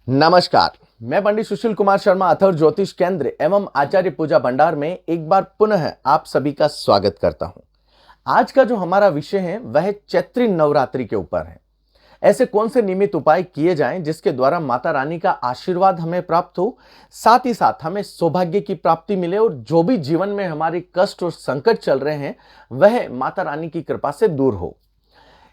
नमस्कार। मैं पंडित सुशील कुमार शर्मा अथर्व ज्योतिष केंद्र एवं आचार्य पूजा भंडार में एक बार पुनः आप सभी का स्वागत करता हूं। आज का जो हमारा विषय है वह चैत्री नवरात्रि के ऊपर है। ऐसे कौन से नियमित उपाय किए जाएं जिसके द्वारा माता रानी का आशीर्वाद हमें प्राप्त हो, साथ ही साथ हमें सौभाग्य की प्राप्ति मिले और जो भी जीवन में हमारे कष्ट और संकट चल रहे हैं वह माता रानी की कृपा से दूर हो।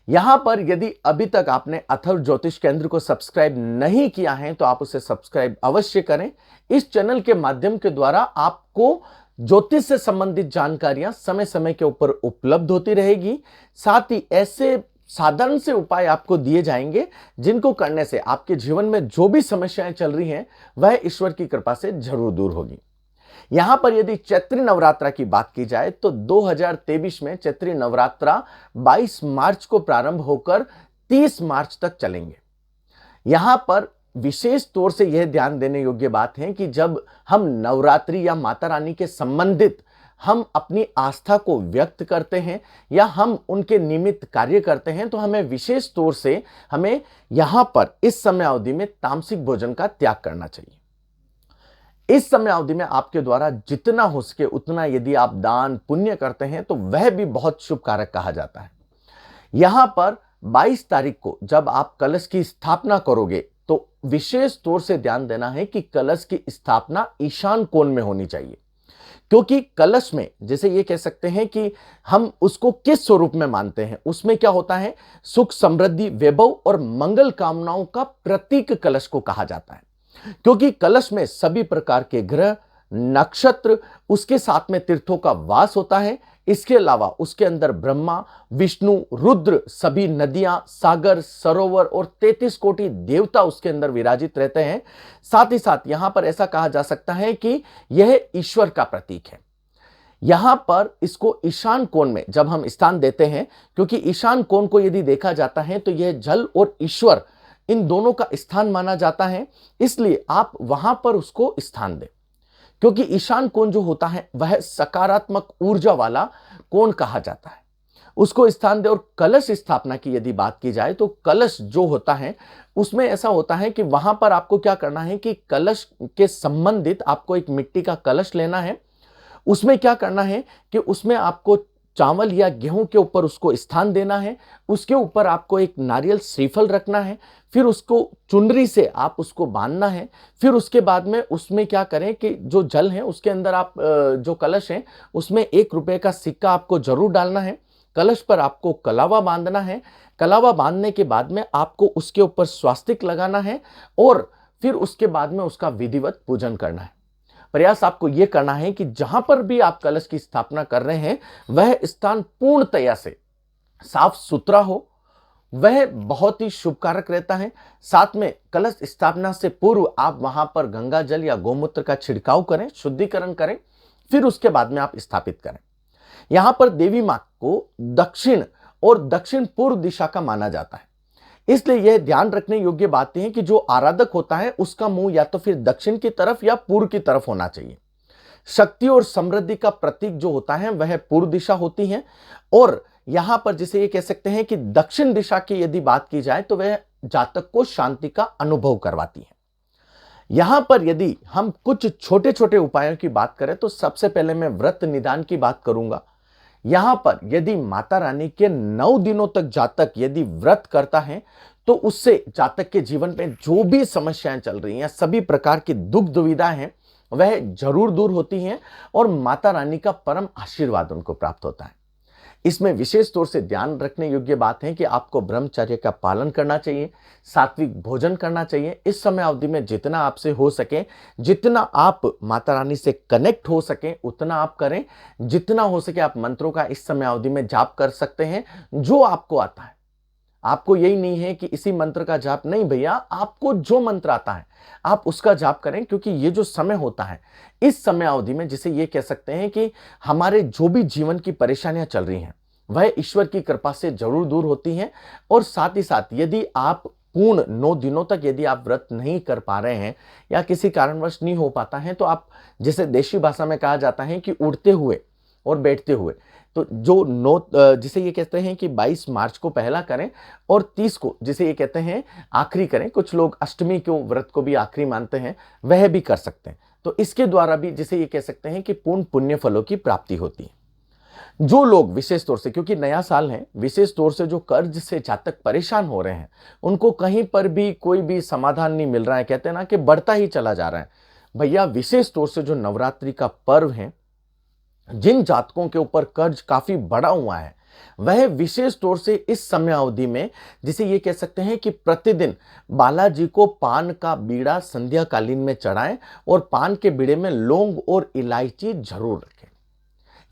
यहां पर यदि अभी तक आपने अथर्व ज्योतिष केंद्र को सब्सक्राइब नहीं किया है तो आप उसे सब्सक्राइब अवश्य करें। इस चैनल के माध्यम के द्वारा आपको ज्योतिष से संबंधित जानकारियां समय समय के ऊपर उपलब्ध होती रहेगी। साथ ही ऐसे साधारण से उपाय आपको दिए जाएंगे जिनको करने से आपके जीवन में जो भी समस्याएं चल रही हैं वह ईश्वर की कृपा से जरूर दूर होगी। यहां पर यदि चैत्री नवरात्रा की बात की जाए तो 2023 में चैत्री नवरात्रा 22 मार्च को प्रारंभ होकर 30 मार्च तक चलेंगे। यहां पर विशेष तौर से यह ध्यान देने योग्य बात है कि जब हम नवरात्रि या माता रानी के संबंधित हम अपनी आस्था को व्यक्त करते हैं या हम उनके निमित्त कार्य करते हैं तो हमें विशेष तौर से हमें यहां पर इस समय अवधि में तामसिक भोजन का त्याग करना चाहिए। इस समय अवधि में आपके द्वारा जितना हो सके उतना यदि आप दान पुण्य करते हैं तो वह भी बहुत शुभ कारक कहा जाता है। यहां पर 22 तारीख को जब आप कलश की स्थापना करोगे तो विशेष तौर से ध्यान देना है कि कलश की स्थापना ईशान कोण में होनी चाहिए, क्योंकि कलश में जैसे ये कह सकते हैं कि हम उसको किस स्वरूप में मानते हैं, उसमें क्या होता है, सुख समृद्धि वैभव और मंगल कामनाओं का प्रतीक कलश को कहा जाता है। क्योंकि कलश में सभी प्रकार के ग्रह नक्षत्र उसके साथ में तीर्थों का वास होता है। इसके अलावा उसके अंदर ब्रह्मा विष्णु रुद्र सभी नदियां सागर सरोवर और 33 कोटि देवता उसके अंदर विराजित रहते हैं। साथ ही साथ यहां पर ऐसा कहा जा सकता है कि यह ईश्वर का प्रतीक है। यहां पर इसको ईशान कोण में जब हम स्थान देते हैं, क्योंकि ईशान कोण को यदि देखा जाता है तो यह जल और ईश्वर इन दोनों का स्थान माना जाता है, इसलिए आप वहां पर उसको स्थान दें। क्योंकि ईशान कोण जो होता है वह सकारात्मक ऊर्जा वाला कोण कहा जाता है, उसको स्थान दें। और कलश स्थापना की यदि बात की जाए तो कलश जो होता है उसमें ऐसा होता है कि वहां पर आपको क्या करना है कि कलश के संबंधित आपको एक मिट्टी का कलश लेना है। उसमें क्या करना है कि उसमें आपको चावल या गेहूं के ऊपर उसको स्थान देना है। उसके ऊपर आपको एक नारियल श्रीफल रखना है, फिर उसको चुनरी से आप उसको बांधना है। फिर उसके बाद में उसमें क्या करें कि जो जल है उसके अंदर आप जो कलश है उसमें 1 रुपए का सिक्का आपको जरूर डालना है। कलश पर आपको कलावा बांधना है। कलावा बांधने के बाद में आपको उसके ऊपर स्वास्तिक लगाना है और फिर उसके बाद में उसका विधिवत पूजन करना है। प्रयास आपको यह करना है कि जहां पर भी आप कलश की स्थापना कर रहे हैं वह स्थान पूर्णतया से साफ सुथरा हो, वह बहुत ही शुभ कारक रहता है। साथ में कलश स्थापना से पूर्व आप वहां पर गंगा जल या गोमूत्र का छिड़काव करें, शुद्धिकरण करें, फिर उसके बाद में आप स्थापित करें। यहां पर देवी मां को दक्षिण और दक्षिण पूर्व दिशा का माना जाता है, इसलिए यह ध्यान रखने योग्य बातें हैं कि जो आराधक होता है उसका मुंह या तो फिर दक्षिण की तरफ या पूर्व की तरफ होना चाहिए। शक्ति और समृद्धि का प्रतीक जो होता है वह पूर्व दिशा होती है। और यहां पर जिसे ये कह सकते हैं कि दक्षिण दिशा की यदि बात की जाए तो वह जातक को शांति का अनुभव करवाती है। यहां पर यदि हम कुछ छोटे छोटे उपायों की बात करें तो सबसे पहले मैं व्रत निदान की बात करूंगा। यहां पर यदि माता रानी के 9 दिनों तक जातक यदि व्रत करता है तो उससे जातक के जीवन में जो भी समस्याएं चल रही हैं, सभी प्रकार की दुख दुविधा हैं, वह जरूर दूर होती हैं और माता रानी का परम आशीर्वाद उनको प्राप्त होता है। इसमें विशेष तौर से ध्यान रखने योग्य बात है कि आपको ब्रह्मचर्य का पालन करना चाहिए, सात्विक भोजन करना चाहिए। इस समय अवधि में जितना आपसे हो सके, जितना आप माता रानी से कनेक्ट हो सके उतना आप करें। जितना हो सके आप मंत्रों का इस समय अवधि में जाप कर सकते हैं जो आपको आता है। आपको यही नहीं है कि इसी मंत्र का जाप नहीं, भैया आपको जो मंत्र आता है आप उसका जाप करें। क्योंकि ये जो समय होता है इस समय अवधि में जिसे ये कह सकते हैं कि हमारे जो भी जीवन की परेशानियां चल रही हैं वह ईश्वर की कृपा से जरूर दूर होती हैं। और साथ ही साथ यदि आप पूर्ण 9 दिनों तक यदि आप व्रत नहीं कर पा रहे हैं या किसी कारणवश नहीं हो पाता है तो आप, जैसे देशी भाषा में कहा जाता है कि उठते हुए और बैठते हुए, तो जो जिसे ये कहते हैं कि 22 मार्च को पहला करें और 30 को जिसे ये कहते हैं आखिरी करें। कुछ लोग अष्टमी के व्रत को भी आखिरी मानते हैं, वह भी कर सकते हैं। तो इसके द्वारा भी जिसे ये कह सकते हैं कि पूर्ण पुण्य फलों की प्राप्ति होती है। जो लोग विशेष तौर से, क्योंकि नया साल है, विशेष तौर से जो कर्ज से जातक परेशान हो रहे हैं, उनको कहीं पर भी कोई भी समाधान नहीं मिल रहा है, कहते हैं ना कि बढ़ता ही चला जा रहा है। भैया विशेष तौर से जो नवरात्रि का पर्व है, जिन जातकों के ऊपर कर्ज काफी बड़ा हुआ है, वह विशेष तौर से इस समय अवधि में जिसे ये कह सकते हैं कि प्रतिदिन बालाजी को पान का बीड़ा संध्या कालीन में चढ़ाएं और पान के बीड़े में लौंग और इलायची जरूर रखें।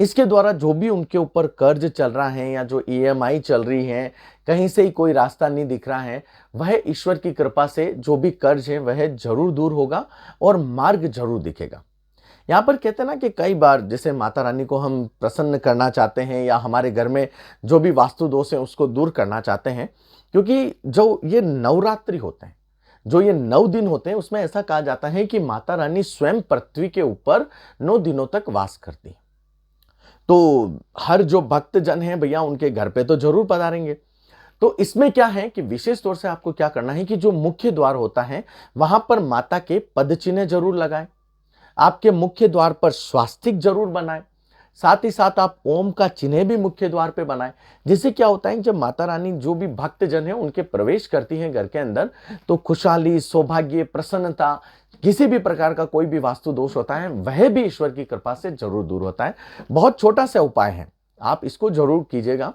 इसके द्वारा जो भी उनके ऊपर कर्ज चल रहा है या जो ईएमआई चल रही है, कहीं से ही कोई रास्ता नहीं दिख रहा है, वह ईश्वर की कृपा से जो भी कर्ज है वह जरूर दूर होगा और मार्ग जरूर दिखेगा। यहाँ पर कहते हैं ना कि कई बार जैसे माता रानी को हम प्रसन्न करना चाहते हैं या हमारे घर में जो भी वास्तु दोष है उसको दूर करना चाहते हैं, क्योंकि जो ये नवरात्रि होते हैं, जो ये 9 दिन होते हैं, उसमें ऐसा कहा जाता है कि माता रानी स्वयं पृथ्वी के ऊपर 9 दिनों तक वास करती है। तो हर जो भक्त जन है भैया उनके घर पे तो जरूर पधारेंगे। तो इसमें क्या है कि विशेष तौर से आपको क्या करना है कि जो मुख्य द्वार होता है वहां पर माता के पद चिन्ह जरूर लगाएं। आपके मुख्य द्वार पर स्वास्तिक जरूर बनाएं। साथ ही साथ आप ओम का चिन्ह भी मुख्य द्वार पे बनाएं। जिससे क्या होता है, जब माता रानी जो भी भक्त जन है उनके प्रवेश करती हैं घर के अंदर, तो खुशहाली, सौभाग्य, प्रसन्नता, किसी भी प्रकार का कोई भी वास्तु दोष होता है वह भी ईश्वर की कृपा से जरूर दूर होता है। बहुत छोटा सा उपाय है, आप इसको जरूर कीजिएगा।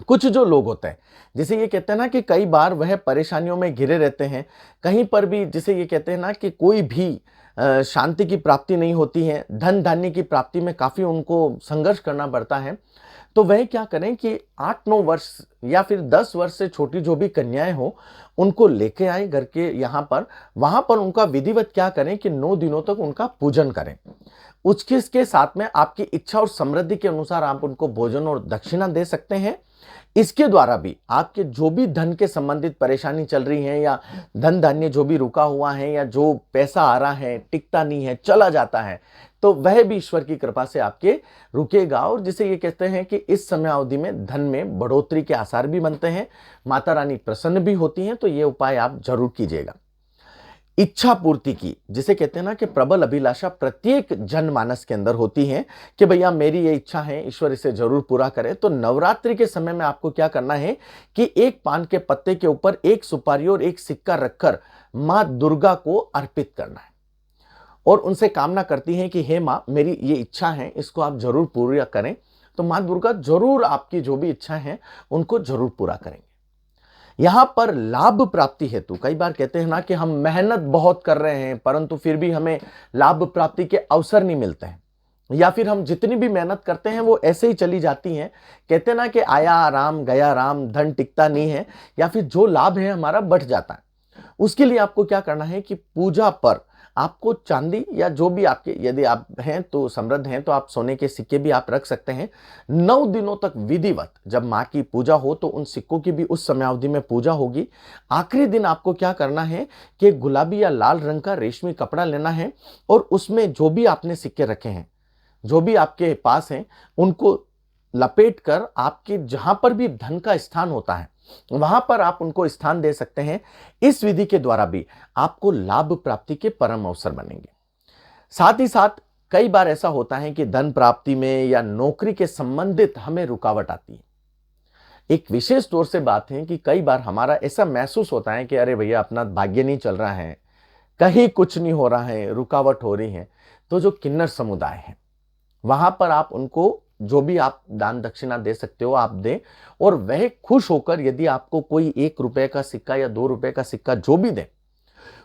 कुछ जो लोग होते हैं जिसे ये कहते हैं ना कि कई बार वह परेशानियों में घिरे रहते हैं, कहीं पर भी जिसे ये कहते हैं ना कि कोई भी शांति की प्राप्ति नहीं होती है, धन धान्य की प्राप्ति में काफी उनको संघर्ष करना पड़ता है। तो वह क्या करें कि 8-9 वर्ष या फिर 10 वर्ष से छोटी जो भी कन्याएं हो उनको लेके आए घर के यहाँ पर, वहां पर उनका विधिवत क्या करें कि 9 दिनों तक उनका पूजन करें। उसके साथ में आपकी इच्छा और समृद्धि के अनुसार आप उनको भोजन और दक्षिणा दे सकते हैं। इसके द्वारा भी आपके जो भी धन के संबंधित परेशानी चल रही है या धन धान्य जो भी रुका हुआ है या जो पैसा आ रहा है टिकता नहीं है, चला जाता है, तो वह भी ईश्वर की कृपा से आपके रुकेगा। और जिसे ये कहते हैं कि इस समय अवधि में धन में बढ़ोतरी के आसार भी बनते हैं, माता रानी प्रसन्न भी होती हैं। तो ये उपाय आप जरूर कीजिएगा। इच्छा पूर्ति की जिसे कहते हैं ना कि प्रबल अभिलाषा प्रत्येक जनमानस के अंदर होती है कि भैया मेरी ये इच्छा है, ईश्वर इसे जरूर पूरा करे। तो नवरात्रि के समय में आपको क्या करना है कि एक पान के पत्ते के ऊपर एक सुपारी और एक सिक्का रखकर मां दुर्गा को अर्पित करना है और उनसे कामना करती हैं कि हे मां, मेरी ये इच्छा है, इसको आप जरूर पूरा करें। तो मां दुर्गा जरूर आपकी जो भी इच्छा है उनको जरूर पूरा करेंगे। यहां पर लाभ प्राप्ति हेतु कई बार कहते हैं ना कि हम मेहनत बहुत कर रहे हैं परंतु फिर भी हमें लाभ प्राप्ति के अवसर नहीं मिलते हैं, या फिर हम जितनी भी मेहनत करते हैं वो ऐसे ही चली जाती हैं। कहते हैं ना कि आया राम गया राम, धन टिकता नहीं है, या फिर जो लाभ है हमारा बढ़ जाता है। उसके लिए आपको क्या करना है कि पूजा पर आपको चांदी या जो भी आपके, यदि आप हैं तो समृद्ध हैं तो आप सोने के सिक्के भी आप रख सकते हैं। 9 दिनों तक विधिवत जब माँ की पूजा हो तो उन सिक्कों की भी उस समयावधि में पूजा होगी। आखिरी दिन आपको क्या करना है कि गुलाबी या लाल रंग का रेशमी कपड़ा लेना है और उसमें जो भी आपने सिक्के रखे हैं, जो भी आपके पास हैं, उनको लपेट कर आपके जहां पर भी धन का स्थान होता है वहां पर आप उनको स्थान दे सकते हैं। इस विधि के द्वारा भी आपको लाभ प्राप्ति के परम अवसर बनेंगे। साथ ही साथ कई बार ऐसा होता है कि धन प्राप्ति में या नौकरी के संबंधित हमें रुकावट आती है। एक विशेष तौर से बात है कि कई बार हमारा ऐसा महसूस होता है कि अरे भैया अपना भाग्य नहीं चल रहा है, कहीं कुछ नहीं हो रहा है, रुकावट हो रही है। तो जो किन्नर समुदाय है वहां पर आप उनको जो भी आप दान दक्षिणा दे सकते हो आप दें, और वह खुश होकर यदि आपको कोई 1 रुपए का सिक्का या 2 रुपए का सिक्का जो भी दे,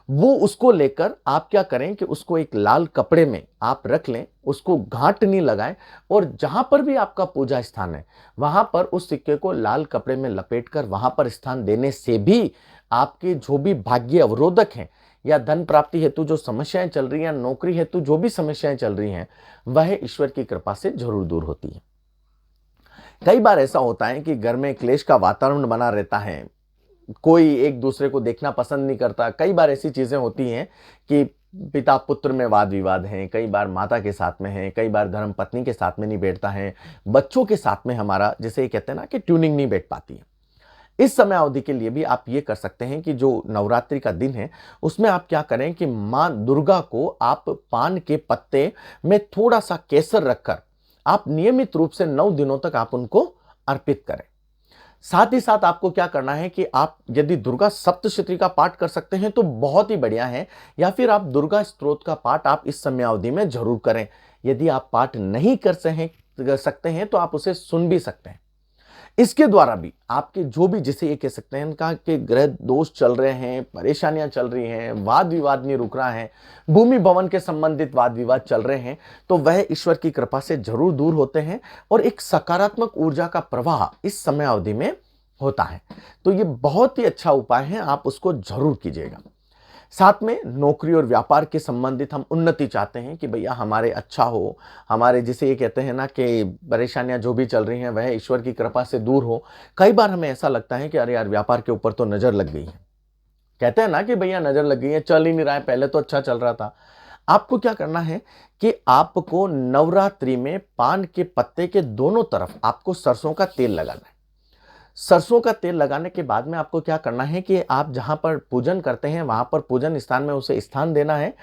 वो उसको लेकर आप क्या करें कि उसको एक लाल कपड़े में आप रख लें, उसको गांठ नहीं लगाएं, और जहां पर भी आपका पूजा स्थान है वहां पर उस सिक्के को लाल कपड़े में लपेटकर वहां पर स्थान देने से भी आपके जो भी भाग्य अवरोधक हैं या धन प्राप्ति हेतु जो समस्याएं चल रही हैं, नौकरी हेतु जो भी समस्याएं चल रही हैं, वह ईश्वर की कृपा से जरूर दूर होती है। कई बार ऐसा होता है कि घर में क्लेश का वातावरण बना रहता है, कोई एक दूसरे को देखना पसंद नहीं करता। कई बार ऐसी चीजें होती हैं कि पिता पुत्र में वाद विवाद हैं, कई बार माता के साथ में है, कई बार धर्म पत्नी के साथ में नहीं बैठता है, बच्चों के साथ में हमारा जैसे ये कहते हैं ना कि ट्यूनिंग नहीं बैठ पाती है। इस समय अवधि के लिए भी आप ये कर सकते हैं कि जो नवरात्रि का दिन है उसमें आप क्या करें कि माँ दुर्गा को आप पान के पत्ते में थोड़ा सा केसर रखकर आप नियमित रूप से 9 दिनों तक आप उनको अर्पित करें। साथ ही साथ आपको क्या करना है कि आप यदि दुर्गा सप्तशती का पाठ कर सकते हैं तो बहुत ही बढ़िया है, या फिर आप दुर्गा स्तोत्र का पाठ आप इस समय अवधि में जरूर करें। यदि आप पाठ नहीं कर सकते हैं तो आप उसे सुन भी सकते हैं। इसके द्वारा भी आपके जो भी जिसे ये कह सकते हैं इनका कि ग्रह दोष चल रहे हैं, परेशानियां चल रही हैं, वाद विवाद नहीं रुक रहा है, भूमि भवन के संबंधित वाद विवाद चल रहे हैं, तो वह ईश्वर की कृपा से जरूर दूर होते हैं और एक सकारात्मक ऊर्जा का प्रवाह इस समय अवधि में होता है। तो ये बहुत ही अच्छा उपाय है, आप उसको जरूर कीजिएगा। साथ में नौकरी और व्यापार के संबंधित हम उन्नति चाहते हैं कि भैया हमारे अच्छा हो, हमारे जिसे ये कहते हैं ना कि परेशानियां जो भी चल रही हैं वह ईश्वर की कृपा से दूर हो। कई बार हमें ऐसा लगता है कि अरे यार व्यापार के ऊपर तो नजर लग गई है, कहते हैं ना कि भैया नजर लग गई है, चल ही नहीं रहा है, पहले तो अच्छा चल रहा था। आपको क्या करना है कि आपको नवरात्रि में पान के पत्ते के दोनों तरफ आपको सरसों का तेल लगाना है। सरसों का तेल लगाने के बाद में आपको क्या करना है कि आप जहां पर पूजन करते हैं वहां पर पूजन स्थान में उसे स्थान देना है।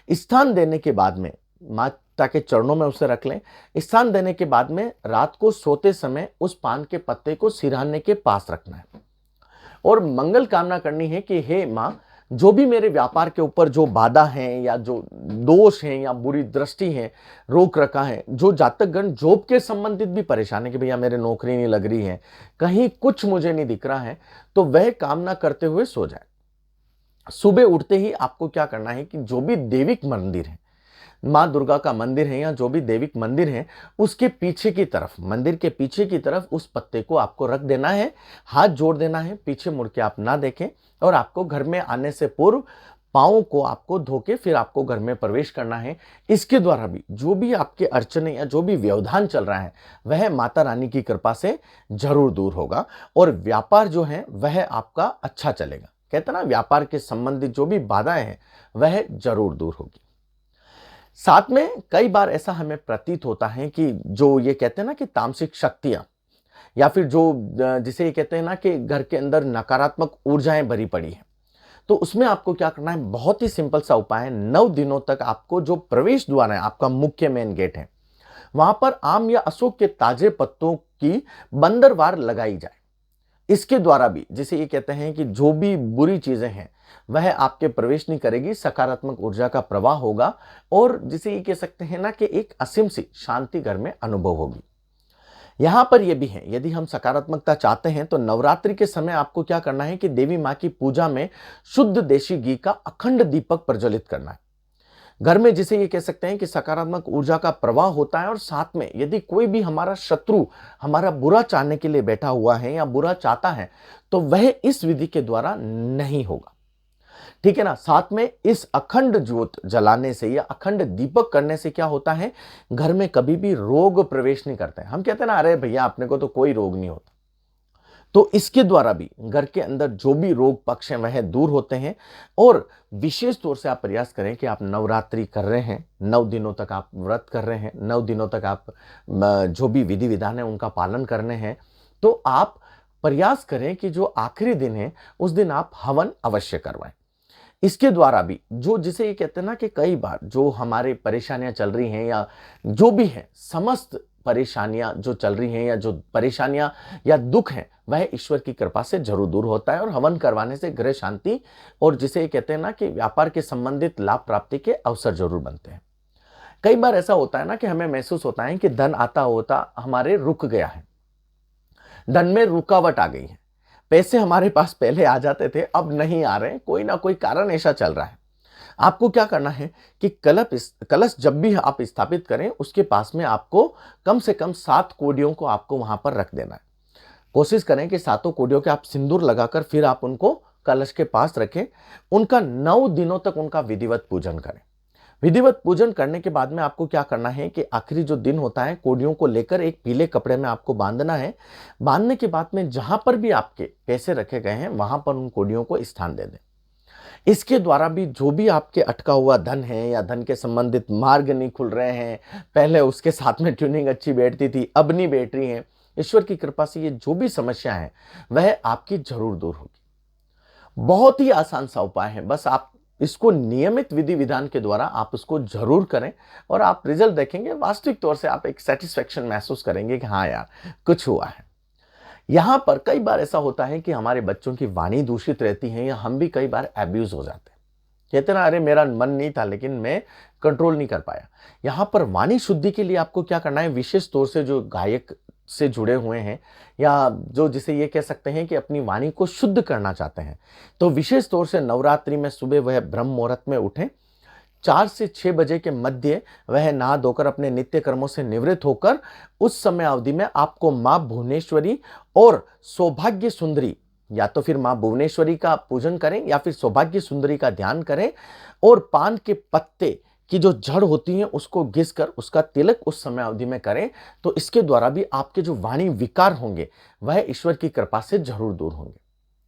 स्थान देने के बाद में माता के चरणों में उसे रख लें। स्थान देने के बाद में रात को सोते समय उस पान के पत्ते को सिरहाने के पास रखना है और मंगल कामना करनी है कि हे माँ, जो भी मेरे व्यापार के ऊपर जो बाधा है या जो दोष है या बुरी दृष्टि है रोक रखा है, जो जातकगण जॉब के संबंधित भी परेशान है कि भैया मेरे नौकरी नहीं लग रही है, कहीं कुछ मुझे नहीं दिख रहा है, तो वह कामना करते हुए सो जाए। सुबह उठते ही आपको क्या करना है कि जो भी देविक मंदिर है, माँ दुर्गा का मंदिर है या जो भी देविक मंदिर है, उसके पीछे की तरफ, मंदिर के पीछे की तरफ उस पत्ते को आपको रख देना है, हाथ जोड़ देना है, पीछे मुड़ के आप ना देखें और आपको घर में आने से पूर्व पाँव को आपको धो के फिर आपको घर में प्रवेश करना है। इसके द्वारा भी जो भी आपके अड़चने या जो भी व्यवधान चल रहा है वह माता रानी की कृपा से जरूर दूर होगा और व्यापार जो है वह आपका अच्छा चलेगा। कहते हैं ना, व्यापार के संबंधित जो भी बाधाएं हैं वह जरूर दूर होगी। साथ में कई बार ऐसा हमें प्रतीत होता है कि जो ये कहते हैं ना कि तामसिक शक्तियां या फिर जो जिसे ये कहते हैं ना कि घर के अंदर नकारात्मक ऊर्जाएं भरी पड़ी है, तो उसमें आपको क्या करना है, बहुत ही सिंपल सा उपाय है। 9 दिनों तक आपको जो प्रवेश द्वार है, आपका मुख्य मेन गेट है, वहां पर आम या अशोक के ताजे पत्तों की बंदरवार लगाई जाए। इसके द्वारा भी जिसे ये कहते हैं कि जो भी बुरी चीजें हैं वह आपके प्रवेश नहीं करेगी, सकारात्मक ऊर्जा का प्रवाह होगा और जिसे ये कह सकते हैं ना कि एक असीम सी शांति घर में अनुभव होगी। यहां पर यह भी है, यदि हम सकारात्मकता चाहते हैं तो नवरात्रि के समय आपको क्या करना है कि देवी मां की पूजा में शुद्ध देशी घी का अखंड दीपक प्रज्वलित करना है घर में, जिसे ये कह सकते हैं कि सकारात्मक ऊर्जा का प्रवाह होता है। और साथ में यदि कोई भी हमारा शत्रु हमारा बुरा चाहने के लिए बैठा हुआ है या बुरा चाहता है तो वह इस विधि के द्वारा नहीं होगा, ठीक है ना। साथ में इस अखंड ज्योत जलाने से या अखंड दीपक करने से क्या होता है, घर में कभी भी रोग प्रवेश नहीं करते हैं। हम कहते हैं ना, अरे भैया अपने को तो कोई रोग नहीं होता, तो इसके द्वारा भी घर के अंदर जो भी रोग पक्ष हैं वह दूर होते हैं। और विशेष तौर से आप प्रयास करें कि आप नवरात्रि कर रहे हैं, 9 दिनों तक आप व्रत कर रहे हैं, 9 दिनों तक आप जो भी विधि विधान है उनका पालन करने हैं, तो आप प्रयास करें कि जो आखिरी दिन है उस दिन आप हवन अवश्य करवाएं। इसके द्वारा भी जो जिसे ये कहते हैं ना कि कई बार जो हमारे परेशानियां चल रही हैं या जो भी है, समस्त परेशानियां जो चल रही हैं या जो परेशानियां या दुख हैं वह ईश्वर की कृपा से जरूर दूर होता है। और हवन करवाने से गृह शांति और जिसे ये कहते हैं ना कि व्यापार के संबंधित लाभ प्राप्ति के अवसर जरूर बनते हैं। कई बार ऐसा होता है ना कि हमें महसूस होता है कि धन आता होता हमारे रुक गया है, धन में रुकावट आ गई है, पैसे हमारे पास पहले आ जाते थे अब नहीं आ रहे, कोई ना कोई कारण ऐसा चल रहा है। आपको क्या करना है कि कलश जब भी आप स्थापित करें उसके पास में आपको कम से कम 7 कोडियों को आपको वहां पर रख देना है। कोशिश करें कि 7 कोडियों के आप सिंदूर लगाकर फिर आप उनको कलश के पास रखें। उनका 9 दिनों तक उनका विधिवत पूजन करें। विधिवत पूजन करने के बाद में आपको क्या करना है कि आखिरी जो दिन होता है, कोडियों को लेकर एक पीले कपड़े में आपको बांधना है। बांधने के बाद में जहां पर भी आपके पैसे रखे गए हैं वहां पर उन कोडियों को स्थान दे दें। इसके द्वारा भी जो भी आपके अटका हुआ धन है या धन के संबंधित मार्ग नहीं खुल रहे हैं, पहले उसके साथ में ट्यूनिंग अच्छी बैठती थी, अब नहीं बैठ रही है, ईश्वर की कृपा से ये जो भी समस्या है वह आपकी जरूर दूर होगी। बहुत ही आसान सा उपाय है, बस आप इसको नियमित विधि विधान के द्वारा आप उसको जरूर करें और आप रिजल्ट देखेंगे। वास्तविक तौर से आप एक सेटिस्फेक्शन महसूस करेंगे कि हाँ यार, कुछ हुआ है। यहां पर कई बार ऐसा होता है कि हमारे बच्चों की वाणी दूषित रहती है या हम भी कई बार एब्यूज हो जाते हैं। कहते ना, अरे मेरा मन नहीं था लेकिन मैं कंट्रोल नहीं कर पाया। यहां पर वाणी शुद्धि के लिए आपको क्या करना है, विशेष तौर से जो गायक से जुड़े हुए हैं या जो जिसे ये कह सकते हैं कि अपनी वाणी को शुद्ध करना चाहते हैं, तो विशेष तौर से नवरात्रि में सुबह वह ब्रह्म मुहूर्त में उठें। 4 से 6 बजे के मध्य वह नहा धोकर अपने नित्य कर्मों से निवृत्त होकर उस समय अवधि में आपको मां भुवनेश्वरी और सौभाग्य सुंदरी, या तो फिर मां भुवनेश्वरी का पूजन करें या फिर सौभाग्य सुंदरी का ध्यान करें और पान के पत्ते की जो जड़ होती है उसको घिसकर उसका तिलक उस समय अवधि में करें। तो इसके द्वारा भी आपके जो वाणी विकार होंगे वह ईश्वर की कृपा से जरूर दूर होंगे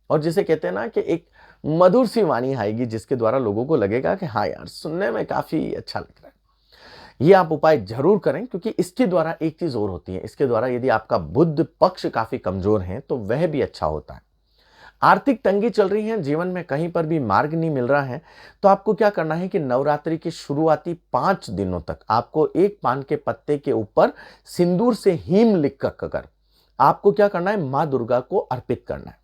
और जिसे कहते हैं ना कि एक मधुर सी वाणी आएगी जिसके द्वारा लोगों को लगेगा कि हाँ यार, सुनने में काफी अच्छा लग रहा है। ये आप उपाय जरूर करें, क्योंकि इसके द्वारा एक चीज और होती है, इसके द्वारा यदि आपका बुद्ध पक्ष काफी कमजोर है तो वह भी अच्छा होता है। आर्थिक तंगी चल रही है, जीवन में कहीं पर भी मार्ग नहीं मिल रहा है, तो आपको क्या करना है कि नवरात्रि के शुरुआती 5 दिनों तक आपको एक पान के पत्ते के ऊपर सिंदूर से हीम लिख कर आपको क्या करना है, मां दुर्गा को अर्पित करना है।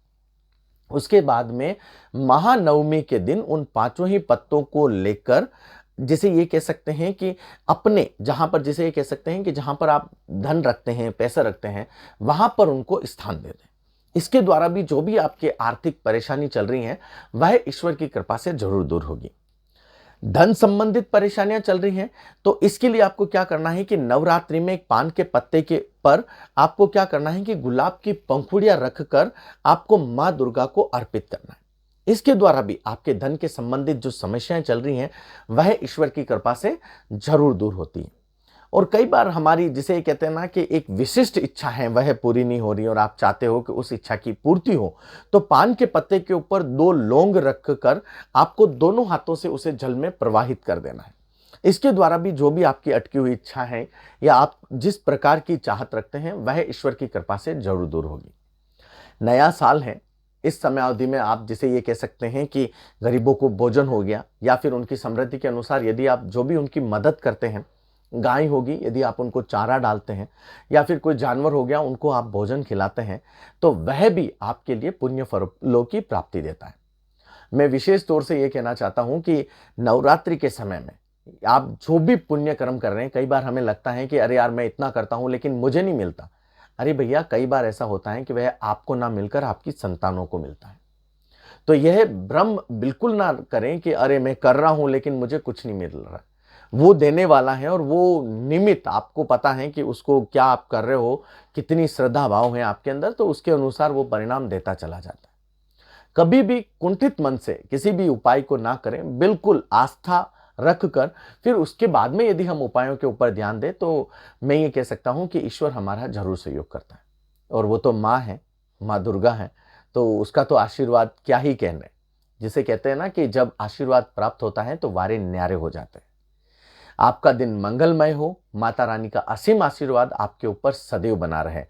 उसके बाद में महानवमी के दिन उन 5 ही पत्तों को लेकर, जिसे ये कह सकते हैं कि अपने जहां पर, जिसे ये कह सकते हैं कि जहां पर आप धन रखते हैं, पैसा रखते हैं, वहां पर उनको स्थान दे दें। इसके द्वारा भी जो भी आपके आर्थिक परेशानी चल रही है वह ईश्वर की कृपा से जरूर दूर होगी। धन संबंधित परेशानियां चल रही हैं तो इसके लिए आपको क्या करना है कि नवरात्रि में एक पान के पत्ते के पर आपको क्या करना है कि गुलाब की पंखुड़ियां रखकर आपको मां दुर्गा को अर्पित करना है। इसके द्वारा भी आपके धन के संबंधित जो समस्याएं चल रही हैं वह ईश्वर की कृपा से जरूर दूर होती है। और कई बार हमारी, जिसे ये कहते हैं ना कि एक विशिष्ट इच्छा है वह पूरी नहीं हो रही और आप चाहते हो कि उस इच्छा की पूर्ति हो, तो पान के पत्ते के ऊपर 2 लौंग रखकर आपको दोनों हाथों से उसे जल में प्रवाहित कर देना है। इसके द्वारा भी जो भी आपकी अटकी हुई इच्छा है या आप जिस प्रकार की चाहत रखते हैं वह ईश्वर की कृपा से जरूर दूर होगी। नया साल है, इस समय अवधि में आप जिसे ये कह सकते हैं कि गरीबों को भोजन हो गया या फिर उनकी समृद्धि के अनुसार यदि आप जो भी उनकी मदद करते हैं, गाय होगी यदि आप उनको चारा डालते हैं या फिर कोई जानवर हो गया उनको आप भोजन खिलाते हैं, तो वह भी आपके लिए पुण्य फलों की प्राप्ति देता है। मैं विशेष तौर से यह कहना चाहता हूं कि नवरात्रि के समय में आप जो भी पुण्य कर्म कर रहे हैं, कई बार हमें लगता है कि अरे यार मैं इतना करता हूं लेकिन मुझे नहीं मिलता। अरे भैया, कई बार ऐसा होता है कि वह आपको ना मिलकर आपकी संतानों को मिलता है। तो यह भ्रम बिल्कुल ना करें कि अरे मैं कर रहा हूं लेकिन मुझे कुछ नहीं मिल रहा। वो देने वाला है और वो निमित्त आपको पता है कि उसको क्या आप कर रहे हो, कितनी श्रद्धा भाव है आपके अंदर, तो उसके अनुसार वो परिणाम देता चला जाता है। कभी भी कुंठित मन से किसी भी उपाय को ना करें, बिल्कुल आस्था रखकर फिर उसके बाद में यदि हम उपायों के ऊपर ध्यान दें तो मैं ये कह सकता हूं कि ईश्वर हमारा जरूर सहयोग करता है। और वो तो माँ है, माँ दुर्गा है, तो उसका तो आशीर्वाद क्या ही कहने। जिसे कहते हैं ना कि जब आशीर्वाद प्राप्त होता है तो वारे न्यारे हो जाते हैं। आपका दिन मंगलमय हो, माता रानी का असीम आशीर्वाद आपके ऊपर सदैव बना रहे।